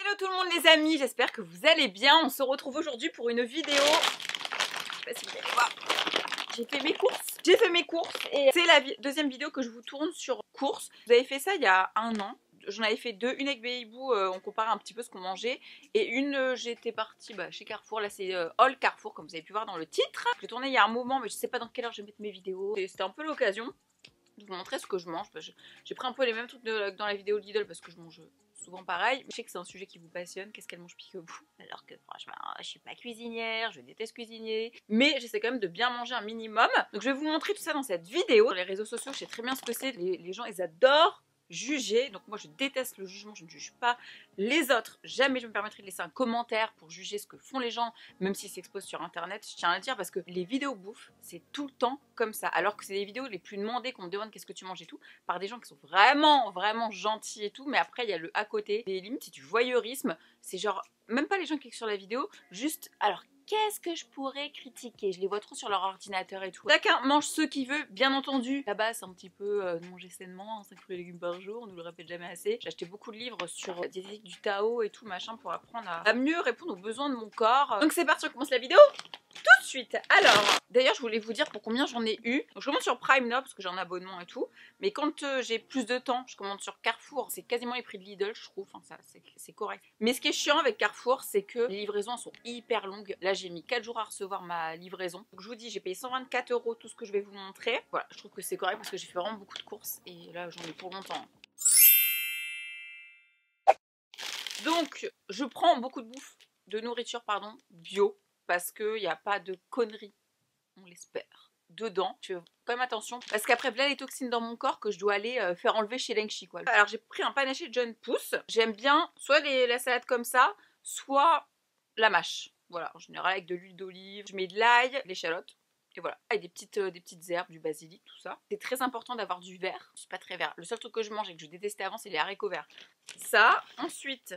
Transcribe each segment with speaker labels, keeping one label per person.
Speaker 1: Hello tout le monde les amis, j'espère que vous allez bien. On se retrouve aujourd'hui pour une vidéo. Je sais pas si vous allez voir. J'ai fait mes courses et c'est la deuxième vidéo que je vous tourne sur courses. Vous avez fait ça il y a un an. J'en avais fait deux, une avec Babybo, on compare un petit peu ce qu'on mangeait. Et une, j'étais partie chez Carrefour, là c'est All Carrefour comme vous avez pu voir dans le titre. Je l'ai tourné il y a un moment mais je sais pas dans quelle heure je vais mettre mes vidéos. C'était un peu l'occasion de vous montrer ce que je mange. J'ai pris un peu les mêmes trucs dans la vidéo Lidl parce que je mange souvent pareil. Je sais que c'est un sujet qui vous passionne, qu'est-ce qu'elle mange Peekaboo. Alors que franchement, je suis pas cuisinière, je déteste cuisiner. Mais j'essaie quand même de bien manger un minimum. Donc je vais vous montrer tout ça dans cette vidéo. Sur les réseaux sociaux, je sais très bien ce que c'est. Les gens, ils adorent juger. Donc moi, je déteste le jugement, je ne juge pas les autres. Jamais je me permettrai de laisser un commentaire pour juger ce que font les gens, même s'ils s'exposent sur internet. Je tiens à le dire parce que les vidéos bouffe, c'est tout le temps comme ça. Alors que c'est les vidéos les plus demandées qu'on me demande qu'est-ce que tu manges et tout, par des gens qui sont vraiment, vraiment gentils et tout. Mais après, il y a le à côté. Et limite, c'est du voyeurisme. C'est genre, même pas les gens qui cliquent sur la vidéo, juste, alors qu'est-ce que je pourrais critiquer? Je les vois trop sur leur ordinateur et tout. Chacun mange ce qu'il veut, bien entendu. Là-bas, c'est un petit peu de manger sainement, 5 fruits et légumes par jour, on nous le répète jamais assez. J'ai acheté beaucoup de livres sur la diététique du Tao et tout, machin, pour apprendre à mieux répondre aux besoins de mon corps. Donc c'est parti, on commence la vidéo tout de suite. Alors, d'ailleurs, je voulais vous dire pour combien j'en ai eu. Donc je commande sur Prime Now parce que j'ai un abonnement et tout. Mais quand j'ai plus de temps, je commande sur Carrefour. C'est quasiment les prix de Lidl, je trouve. Enfin, ça, c'est correct. Mais ce qui est chiant avec Carrefour, c'est que les livraisons sont hyper longues. Là, j'ai mis 4 jours à recevoir ma livraison. Donc je vous dis, j'ai payé 124 € tout ce que je vais vous montrer. Voilà, je trouve que c'est correct parce que j'ai fait vraiment beaucoup de courses. Et là, j'en ai pour longtemps. Donc, je prends beaucoup de nourriture, pardon, bio. Parce qu'il n'y a pas de conneries, on l'espère, dedans. Je fais quand même attention parce qu'après voilà les toxines dans mon corps que je dois aller faire enlever chez Lengchi quoi. Alors j'ai pris un panaché de John Pousse. J'aime bien soit la salade comme ça, soit la mâche. Voilà, en général avec de l'huile d'olive. Je mets de l'ail, l'échalote. Et voilà, avec des petites herbes, du basilic, tout ça. C'est très important d'avoir du vert. Je suis pas très vert. Le seul truc que je mange et que je détestais avant, c'est les haricots verts. Ça, ensuite.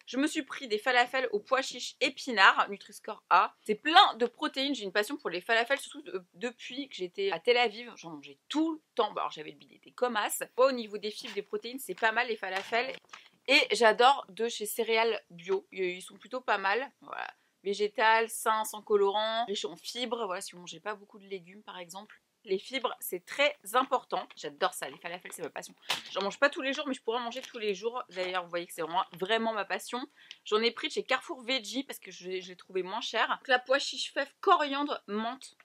Speaker 1: Je me suis pris des falafels aux pois chiches épinards, Nutri-Score A. C'est plein de protéines, j'ai une passion pour les falafels, surtout depuis que j'étais à Tel Aviv, j'en mangeais tout le temps. Bon, alors j'avais le bidet comme as. Au niveau des fibres, des protéines, c'est pas mal les falafels. Et j'adore de chez Céréales Bio, ils sont plutôt pas mal. Voilà. Végétal, sain, sans colorant, riche en fibres. Voilà, si vous mangez pas beaucoup de légumes par exemple. Les fibres, c'est très important. J'adore ça, les falafels, c'est ma passion. J'en mange pas tous les jours, mais je pourrais en manger tous les jours. D'ailleurs, vous voyez que c'est vraiment ma passion. J'en ai pris de chez Carrefour Veggie parce que je l'ai trouvé moins cher. Donc, la pois chiche fève, coriandre, menthe.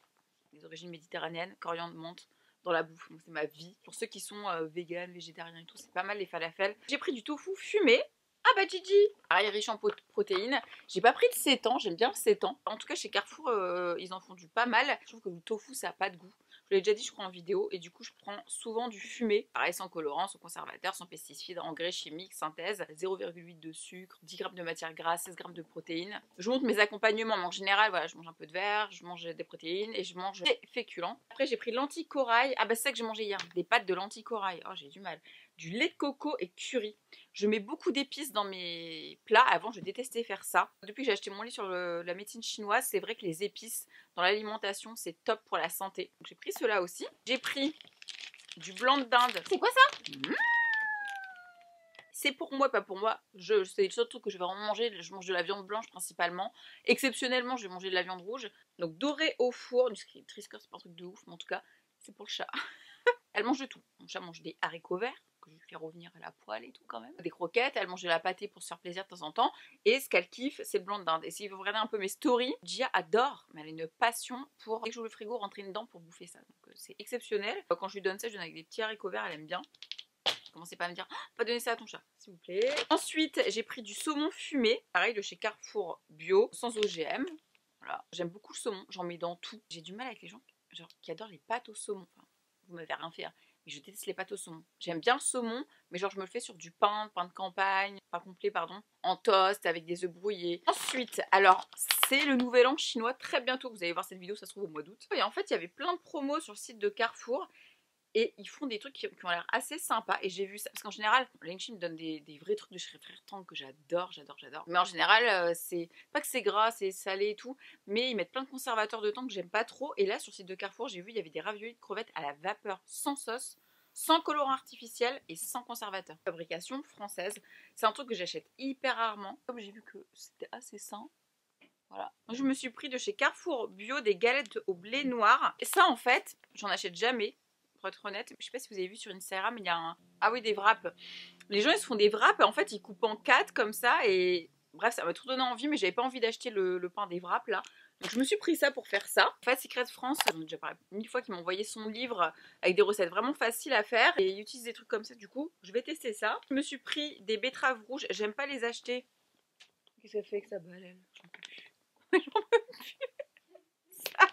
Speaker 1: Des origines méditerranéennes, coriandre, menthe dans la bouffe. Donc c'est ma vie. Pour ceux qui sont véganes, végétariens et tout, c'est pas mal les falafels. J'ai pris du tofu fumé. Ah bah Gigi, pareil, riche en protéines. J'ai pas pris de sétan, j'aime bien le sétan. En tout cas chez Carrefour, ils en font du pas mal. Je trouve que le tofu ça a pas de goût. Je l'ai déjà dit, je crois en vidéo, et du coup je prends souvent du fumé. Pareil, sans colorant, sans conservateur, sans pesticides, engrais chimiques, synthèse, 0,8 de sucre, 10 g de matière grasse, 16 g de protéines. Je montre mes accompagnements, mais en général, voilà, je mange un peu de verre, je mange des protéines et je mange des féculents. Après j'ai pris lentilles corail, ah bah c'est ça que j'ai mangé hier, des pâtes de lentilles corail, oh j'ai du mal. Du lait de coco et curry. Je mets beaucoup d'épices dans mes plats. Avant, je détestais faire ça. Depuis que j'ai acheté mon livre sur la médecine chinoise, c'est vrai que les épices dans l'alimentation, c'est top pour la santé. Donc j'ai pris cela aussi. J'ai pris du blanc de dinde. C'est quoi ça? C'est pour moi, pas pour moi. C'est le seul truc que je vais vraiment manger. Je mange de la viande blanche principalement. Exceptionnellement, je vais manger de la viande rouge. Donc doré au four. Du Nutri-Score, c'est pas un truc de ouf, mais en tout cas, c'est pour le chat. Elle mange de tout. Mon chat mange des haricots verts, que je lui fais revenir à la poêle et tout quand même. Des croquettes, elle mange de la pâtée pour se faire plaisir de temps en temps. Et ce qu'elle kiffe, c'est le blanc de dinde. Et si vous regardez un peu mes stories, Gia adore, mais elle a une passion pour, dès que j'ouvre le frigo, rentrer dedans pour bouffer ça. Donc c'est exceptionnel. Quand je lui donne ça, je donne avec des petits haricots verts, elle aime bien. Commencez pas à me dire, oh, pas donner ça à ton chat, s'il vous plaît. Ensuite, j'ai pris du saumon fumé, pareil de chez Carrefour Bio, sans OGM. Voilà. J'aime beaucoup le saumon, j'en mets dans tout. J'ai du mal avec les gens genre, qui adorent les pâtes au saumon. Enfin, vous m'avez rien fait, hein. Mais je déteste les pâtes au saumon. J'aime bien le saumon, mais genre je me le fais sur du pain de campagne, pain complet pardon, en toast avec des œufs brouillés. Ensuite, alors c'est le nouvel an chinois très bientôt, vous allez voir cette vidéo, ça se trouve au mois d'août. Et en fait il y avait plein de promos sur le site de Carrefour. Et ils font des trucs qui ont l'air assez sympas. Et j'ai vu ça. Parce qu'en général, Lengchi me donne des vrais trucs de chez Frère Tang que j'adore. Mais en général, c'est pas que c'est gras, c'est salé et tout. Mais ils mettent plein de conservateurs dedans que j'aime pas trop. Et là, sur le site de Carrefour, j'ai vu, il y avait des raviolis de crevettes à la vapeur sans sauce. sans colorant artificiel et sans conservateur. Fabrication française. C'est un truc que j'achète hyper rarement. Comme j'ai vu que c'était assez sain. Voilà. Je me suis pris de chez Carrefour Bio des galettes au blé noir. Et ça en fait, j'en achète jamais. Pour être honnête, je sais pas si vous avez vu sur Instagram, il y a un... Ah oui, des wraps. Les gens ils se font des wraps et en fait ils coupent en 4 comme ça et... Bref, ça m'a trop donné envie mais j'avais pas envie d'acheter le pain des wraps là. Donc je me suis pris ça pour faire ça. En fait, Secret France, j'en ai déjà parlé 1000 fois qu'ils m'ont envoyé son livre avec des recettes vraiment faciles à faire et ils utilisent des trucs comme ça. Du coup, je vais tester ça. Je me suis pris des betteraves rouges, j'aime pas les acheter. Qu'est-ce que ça fait avec sa balène? J'en peux plus. J'en peux plus. Ça.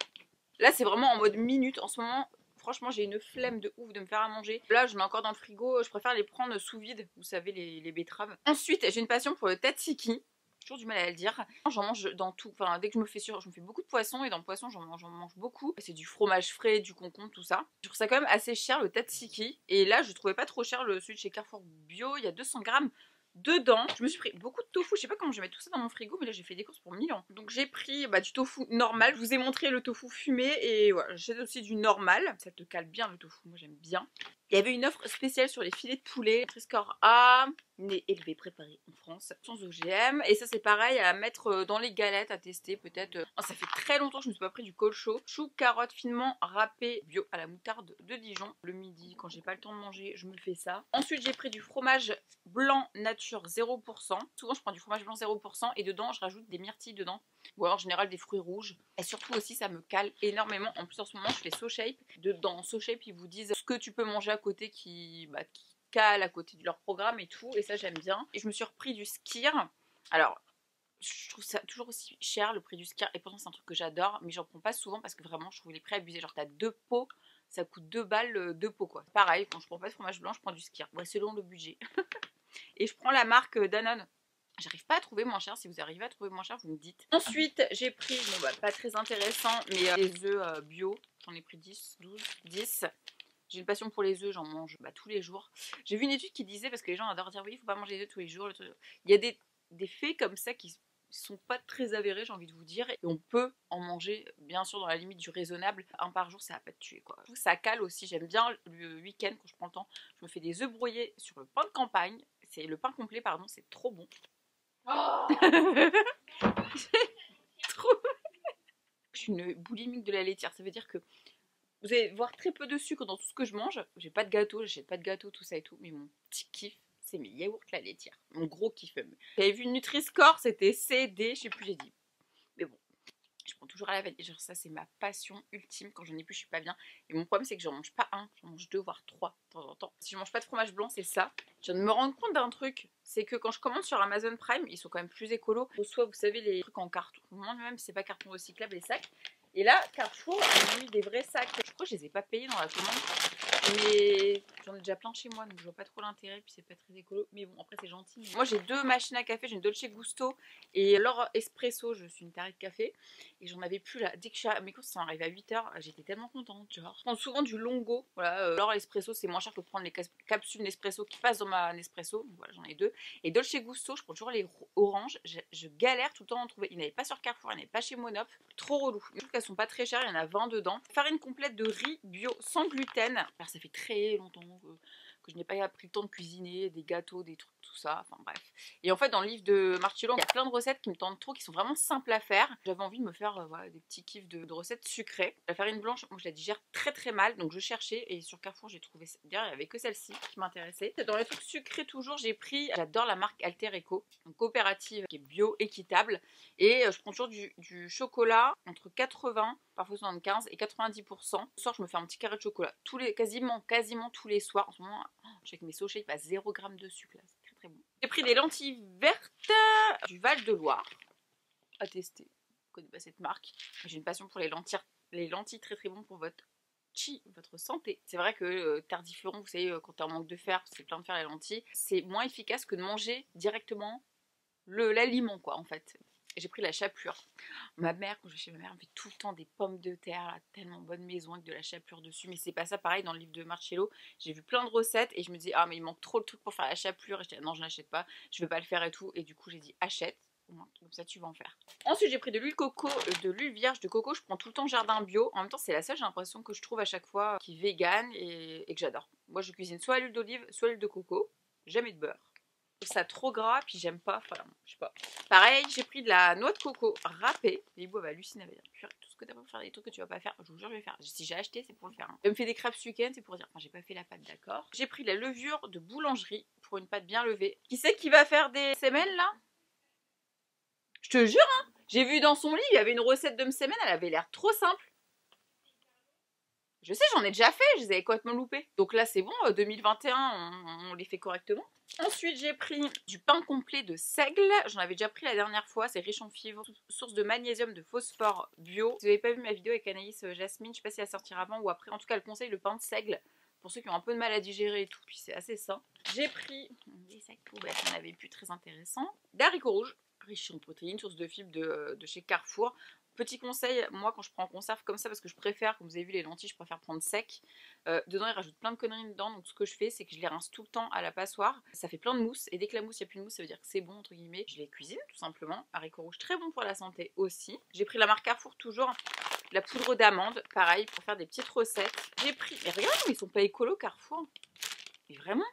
Speaker 1: Là, c'est vraiment en mode minute en ce moment. Franchement, j'ai une flemme de ouf de me faire à manger. Là, je mets encore dans le frigo. Je préfère les prendre sous vide. Vous savez, les betteraves. Ensuite, j'ai une passion pour le tzatziki. J'ai toujours du mal à le dire. J'en mange dans tout. Enfin, dès que je me fais je me fais beaucoup de poisson. Et dans le poisson, j'en mange beaucoup. C'est du fromage frais, du concombre, tout ça. Je trouve ça quand même assez cher, le tzatziki. Et là, je trouvais pas trop cher celui de chez Carrefour Bio. Il y a 200 grammes. Dedans, je me suis pris beaucoup de tofu. Je sais pas comment je vais mettre tout ça dans mon frigo, mais là j'ai fait des courses pour 1000 ans. Donc j'ai pris du tofu normal. Je vous ai montré le tofu fumé et voilà, j'achète aussi du normal. Ça te cale bien le tofu, moi j'aime bien. Il y avait une offre spéciale sur les filets de poulet. Nutri-Score A, né élevé, préparé en France, sans OGM. Et ça c'est pareil à mettre dans les galettes, à tester peut-être. Oh, ça fait très longtemps que je me suis pas pris du colcho. Chou, carottes finement râpées, bio à la moutarde de Dijon. Le midi, quand j'ai pas le temps de manger, je me fais ça. Ensuite j'ai pris du fromage blanc nature 0%. Souvent je prends du fromage blanc 0% et dedans je rajoute des myrtilles dedans. Ou alors en général des fruits rouges. Et surtout aussi ça me cale énormément. En plus en ce moment je fais SoShape. Dans SoShape ils vous disent ce que tu peux manger à côté qui cale à côté de leur programme et tout. Et ça j'aime bien. Et je me suis repris du skyr. Alors je trouve ça toujours aussi cher le prix du skyr. Et pourtant c'est un truc que j'adore. Mais j'en prends pas souvent parce que vraiment je trouve les prix abusés. Genre t'as 2 pots. Ça coûte 2 balles 2 pots quoi. Pareil quand je prends pas de fromage blanc je prends du skyr. Ouais, selon le budget. Et je prends la marque Danone. J'arrive pas à trouver moins cher. Si vous arrivez à trouver moins cher, vous me dites. Ensuite, j'ai pris, pas très intéressant, mais des œufs bio. J'en ai pris 10, 12, 10. J'ai une passion pour les œufs, j'en mange tous les jours. J'ai vu une étude qui disait, parce que les gens adorent dire oui, il faut pas manger des œufs tous les jours. Il y a des faits comme ça qui sont pas très avérés, j'ai envie de vous dire. Et on peut en manger, bien sûr, dans la limite du raisonnable. Un par jour, ça va pas te tuer, quoi. Ça cale aussi. J'aime bien le week-end, quand je prends le temps, je me fais des œufs brouillés sur le pain de campagne. C'est le pain complet, pardon, c'est trop bon. Oh trop... Je suis une boulimique de la laitière. Ça veut dire que vous allez voir très peu de sucre dans tout ce que je mange. J'ai pas de gâteau, j'achète pas de gâteau, tout ça et tout. Mais mon petit kiff, c'est mes yaourts la laitière. Mon gros kiff. J'avais vu Nutri-Score, c'était C, D, je sais plus, j'ai dit. Mais bon, je prends toujours à la vanille. Genre ça, c'est ma passion ultime. Quand j'en ai plus, je suis pas bien. Et mon problème, c'est que j'en mange pas un, j'en mange 2 voire 3 de temps en temps. Si je mange pas de fromage blanc, c'est ça. Je viens de me rendre compte d'un truc. C'est que quand je commande sur Amazon Prime, ils sont quand même plus écolos. Soit vous savez, les trucs en carton. Moi même, c'est pas carton recyclable, les sacs. Et là, Carrefour a mis des vrais sacs. Je crois que je les ai pas payés dans la commande. Mais j'en ai déjà plein chez moi, donc je vois pas trop l'intérêt. Puis c'est pas très écolo. Mais bon, après, c'est gentil. Moi, j'ai 2 machines à café. J'ai une Dolce Gusto et L'Or Espresso. Je suis une tarée de café. Et j'en avais plus là. Dès que mes courses sont arrivées à 8h, j'étais tellement contente. Genre, je prends souvent du Longo. Voilà, L'Or Espresso, c'est moins cher que de prendre les capsules Nespresso qui passent dans ma Nespresso. Donc voilà, j'en ai 2. Et Dolce Gusto, je prends toujours les oranges. Je galère tout le temps à en trouver. Il n'y en avait pas sur Carrefour, il n'y en avait pas chez Monop. Trop relou. Je trouve qu'elles sont pas très chères, il y en a 20 dedans. Farine complète de riz bio sans gluten. Alors ça fait très longtemps que je n'ai pas pris le temps de cuisiner, des gâteaux, des trucs, tout ça, enfin bref. Et en fait dans le livre de Marcello, il y a plein de recettes qui me tentent trop, qui sont vraiment simples à faire. J'avais envie de me faire des petits kiffs de recettes sucrées. La farine blanche, moi je la digère très très mal, donc je cherchais et sur Carrefour j'ai trouvé, bien il n'y avait que celle-ci qui m'intéressait. Dans les trucs sucrés toujours, j'ai pris, j'adore la marque Alter Eco, une coopérative qui est bio, équitable, et je prends toujours du chocolat entre 80, parfois 75 et 90%. Le soir je me fais un petit carré de chocolat, quasiment tous les soirs. En ce moment, je sais que mes SoShape à 0 g de sucre là, c'est très très bon. J'ai pris des lentilles vertes du Val-de-Loire à tester. Je connais pas cette marque. J'ai une passion pour les lentilles très très bon pour votre santé. C'est vrai que tardiféron, vous savez, quand t'es en manque de fer, c'est plein de fer les lentilles, c'est moins efficace que de manger directement l'aliment quoi en fait. J'ai pris la chapelure. Ma mère, quand je vais chez ma mère, elle me fait tout le temps des pommes de terre, là, tellement bonne maison avec de la chapelure dessus. Mais c'est pas ça pareil dans le livre de Marcello. J'ai vu plein de recettes et je me dis, ah, mais il manque trop de trucs pour faire la chapelure. Et je dis, non, je n'achète pas, je veux pas le faire et tout. Et du coup, j'ai dit, achète. au moins, comme ça tu vas en faire. Ensuite j'ai pris de l'huile coco, de l'huile vierge de coco, je prends tout le temps jardin bio. En même temps c'est la seule, j'ai l'impression que je trouve à chaque fois qui est vegan et que j'adore. Moi je cuisine soit à l'huile d'olive, soit à l'huile de coco, jamais de beurre. Je trouve ça trop gras, puis j'aime pas, enfin, je sais pas. Pareil, j'ai pris de la noix de coco râpée. Libou va halluciner, elle va dire, tout ce que t'as pas pour faire des trucs que tu vas pas faire, je vous jure, je vais faire. Si j'ai acheté, c'est pour le faire. Hein. Elle me fait des crêpes ce week-end, c'est pour dire, enfin, j'ai pas fait la pâte, d'accord. J'ai pris de la levure de boulangerie pour une pâte bien levée. Qui c'est qui va faire des semelles là? Je te jure, hein, j'ai vu dans son livre, il y avait une recette de msemen, elle avait l'air trop simple. Je sais, j'en ai déjà fait, je les avais complètement loupés. Donc là, c'est bon, 2021, on les fait correctement. Ensuite, j'ai pris du pain complet de seigle. J'en avais déjà pris la dernière fois, c'est riche en fibres, source de magnésium, de phosphore bio. Si vous n'avez pas vu ma vidéo avec Anaïs Jasmine, je sais pas si elle sortira avant ou après. En tout cas, elle conseille le pain de seigle pour ceux qui ont un peu de mal à digérer et tout. Puis c'est assez sain. J'ai pris des sacs poubelles, j'en avais plus, très intéressant. Des haricots rouges, riches en protéines, source de fibres de chez Carrefour. Petit conseil, moi quand je prends en conserve comme ça, parce que je préfère, comme vous avez vu les lentilles, je préfère prendre sec. Dedans ils rajoutent plein de conneries dedans, donc ce que je fais c'est que je les rince tout le temps à la passoire. Ça fait plein de mousse, et dès que la mousse, il n'y a plus de mousse, ça veut dire que c'est bon entre guillemets. Je les cuisine tout simplement. Haricots rouges très bon pour la santé aussi. J'ai pris la marque Carrefour toujours, la poudre d'amande, pareil pour faire des petites recettes. J'ai pris, mais regarde, ils sont pas écolo Carrefour. Mais vraiment,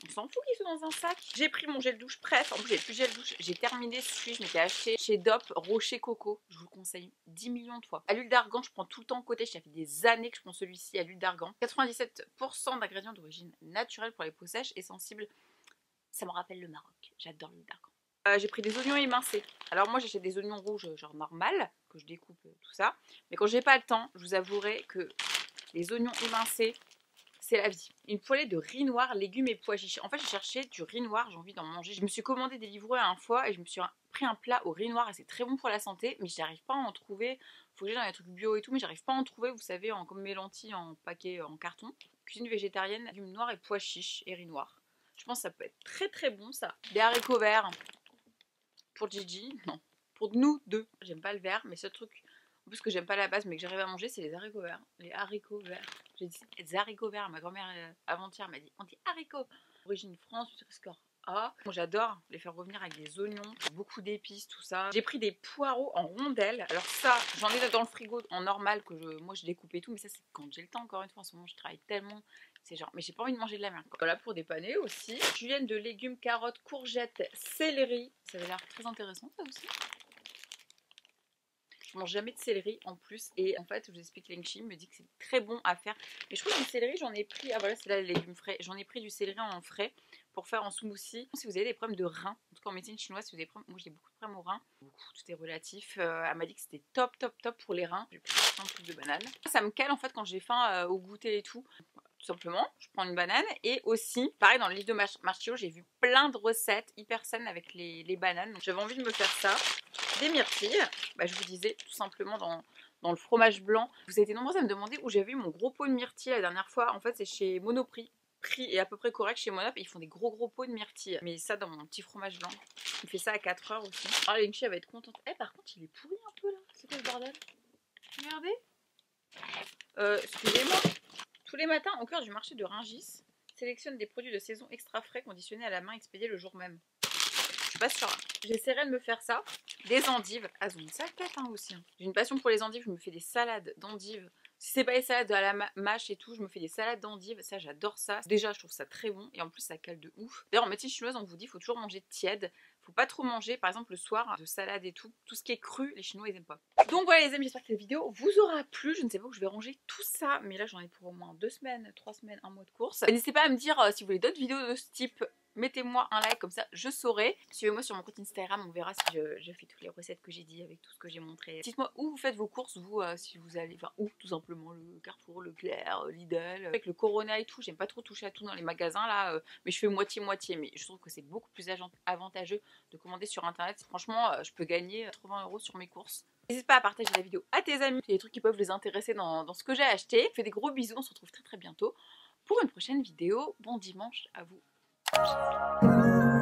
Speaker 1: on s'en fout qu'ils soient dans un sac. J'ai pris mon gel douche presse. En plus, j'ai plus de gel douche. J'ai terminé celui, je m'étais acheté chez Dop, Rocher Coco. Je vous le conseille 10 millions de fois. À l'huile d'argan, je prends tout le temps côté. Ça fait des années que je prends celui-ci à l'huile d'argan. 97% d'ingrédients d'origine naturelle pour les peaux sèches et sensibles. Ça me rappelle le Maroc. J'adore l'huile d'argan. J'ai pris des oignons émincés. Alors moi j'achète des oignons rouges genre normal, que je découpe tout ça. Mais quand j'ai pas le temps, je vous avouerai que les oignons émincés, c'est la vie. Une poêlée de riz noir, légumes et pois chiches. En fait, j'ai cherché du riz noir, j'ai envie d'en manger. Je me suis commandé des livreurs à un fois et je me suis pris un plat au riz noir et c'est très bon pour la santé, mais j'arrive pas à en trouver. Faut que j'aille dans les trucs bio et tout, mais j'arrive pas à en trouver, vous savez, comme mes lentilles en paquet en carton. Cuisine végétarienne, légumes noirs et pois chiches et riz noir. Je pense que ça peut être très très bon ça. Des haricots verts. Pour Gigi, non. Pour nous deux. J'aime pas le vert, mais ce truc. En plus que j'aime pas la base mais que j'arrive à manger, c'est les haricots verts. Les haricots verts. J'ai dit des haricots verts. Ma grand-mère avant-hier m'a dit on dit haricots. Origine France, score A. Moi j'adore les faire revenir avec des oignons, beaucoup d'épices, tout ça. J'ai pris des poireaux en rondelles. Alors ça, j'en ai dans le frigo en normal que moi je découpe et tout, mais ça c'est quand j'ai le temps. Encore une fois, en ce moment je travaille tellement. C'est genre, mais j'ai pas envie de manger de la merde. Voilà pour dépanner aussi. Julienne de légumes, carottes, courgettes, céleri. Ça avait l'air très intéressant ça aussi. Je mange jamais de céleri en plus et en fait je vous explique, Lengchi me dit que c'est très bon à faire. Mais je trouve que du céleri j'en ai pris, ah voilà c'est là les légumes frais, j'en ai pris du céleri en frais pour faire en smoothie. Si vous avez des problèmes de reins, en tout cas en médecine chinoise, si vous avez des problèmes, moi j'ai beaucoup de problèmes aux reins, tout est relatif. Elle m'a dit que c'était top pour les reins. J'ai pris un truc de banane. Ça me cale en fait quand j'ai faim au goûter et tout. Tout simplement, je prends une banane et aussi, pareil dans le livre de Marchio, j'ai vu plein de recettes hyper saines avec les bananes. Donc j'avais envie de me faire ça. Des myrtilles, je vous disais tout simplement dans le fromage blanc. Vous avez été nombreux à me demander où j'avais eu mon gros pot de myrtilles la dernière fois. En fait, c'est chez Monoprix. Prix est à peu près correct chez Monop et ils font des gros pots de myrtilles. Mais ça dans mon petit fromage blanc. Il fait ça à 4 heures aussi. Ah, Lengchi elle va être contente. Par contre, il est pourri un peu là. C'est quoi ce bordel? Regardez. Excusez-moi. Tous les matins, au cœur du marché de Rungis, sélectionne des produits de saison extra frais conditionnés à la main expédiés le jour même. Je suis pas sûre. J'essaierai de me faire ça. Des endives. Ah, elles ont une sale tête aussi. J'ai une passion pour les endives. Je me fais des salades d'endives. Si c'est pas les salades à la mâche et tout, je me fais des salades d'endives. Ça, j'adore ça. Déjà, je trouve ça très bon. Et en plus, ça cale de ouf. D'ailleurs, en médecine chinoise, on vous dit qu'il faut toujours manger tiède. Faut pas trop manger, par exemple, le soir, de salade et tout. Tout ce qui est cru, les Chinois, ils aiment pas. Donc voilà les amis, j'espère que la vidéo vous aura plu. Je ne sais pas où je vais ranger tout ça. Mais là, j'en ai pour au moins 2 semaines, 3 semaines, 1 mois de course. N'hésitez pas à me dire si vous voulez d'autres vidéos de ce type. Mettez-moi un like, comme ça je saurai. Suivez-moi sur mon compte Instagram, on verra si je fais toutes les recettes que j'ai dit avec tout ce que j'ai montré. Dites-moi où vous faites vos courses, vous, si vous allez, enfin où tout simplement, le Carrefour, Leclerc, Lidl. Avec le Corona et tout, j'aime pas trop toucher à tout dans les magasins là, mais je fais moitié-moitié. Mais je trouve que c'est beaucoup plus avantageux de commander sur internet. Franchement, je peux gagner 80 € sur mes courses. N'hésite pas à partager la vidéo à tes amis, il y a des trucs qui peuvent les intéresser dans ce que j'ai acheté. Je vous fais des gros bisous, on se retrouve très bientôt pour une prochaine vidéo. Bon dimanche à vous. Thank you.